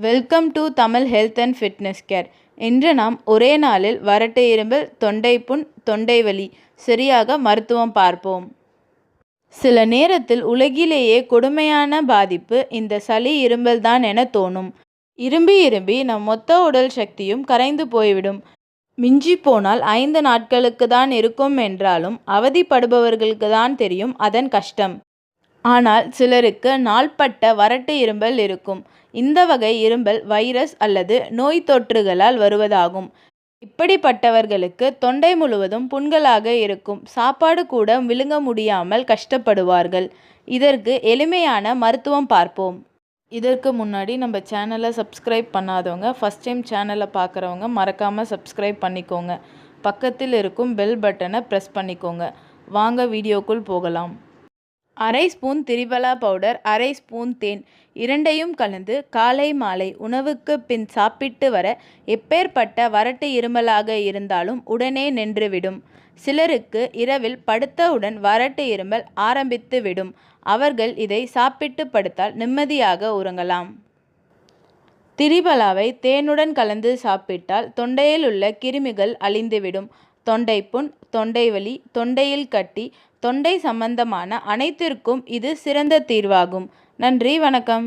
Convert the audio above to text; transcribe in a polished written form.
Welcome to Tamil health and fitness care. இன்று நாம் ஒரே நாளில் வறட்டு இருமல், தொண்டை புண், தொண்டை வலி சரியாக மருத்துவம் பார்ப்போம். சில நேரத்தில் உலகிலேயே கொடுமையான பாதிப்பு இந்த சளி இருமல் தான் என தோணும். இரும்பி நம் மொத்த உடல் சக்தியும் கரைந்து போய்விடும். மிஞ்சி போனால் 5 நாட்களுக்கு தான் இருக்கும் என்றாலும் அவதிப்படுபவர்களுக்கு தான் தெரியும் அதன் கஷ்டம். ஆனால் சிலருக்கு நாள்பட்ட வறட்டு இருமல் இருக்கும். இந்த வகை இருமல் வைரஸ் அல்லது நோய் தொற்றுகளால் வருவதாகும். இப்படிப்பட்டவர்களுக்கு தொண்டை முழுவதும் புண்களாக இருக்கும். சாப்பாடு கூட விழுங்க முடியாமல் கஷ்டப்படுவார்கள். இதற்கு எளிமையான மருத்துவம் பார்ப்போம். இதற்கு முன்னாடி நம்ம சேனலை சப்ஸ்கிரைப் பண்ணாதவங்க, ஃபஸ்ட் டைம் சேனலை பார்க்குறவங்க மறக்காமல் சப்ஸ்கிரைப் பண்ணிக்கோங்க. பக்கத்தில் இருக்கும் பெல் பட்டனை ப்ரெஸ் பண்ணிக்கோங்க. வாங்க வீடியோக்குள் போகலாம். அரை ஸ்பூன் திரிபலா பவுடர், அரை ஸ்பூன் தேன் இரண்டையும் கலந்து காலை மாலை உணவுக்கு பின் சாப்பிட்டு வர எப்பேற்பட்ட வறட்டு இருமலாக இருந்தாலும் உடனே நின்றுவிடும். சிலருக்கு இரவில் படுத்தவுடன் வறட்டு இருமல் ஆரம்பித்து விடும். அவர்கள் இதை சாப்பிட்டு படுத்தால் நிம்மதியாக உறங்கலாம். திரிபலாவை தேனுடன் கலந்து சாப்பிட்டால் தொண்டையில் உள்ள கிருமிகள் அழிந்துவிடும். தொண்டை புண், தொண்டை வலி, தொண்டையில் கட்டி, தொண்டை சம்பந்தமான அனைத்திற்கும் இது சிறந்த தீர்வாகும். நன்றி, வணக்கம்.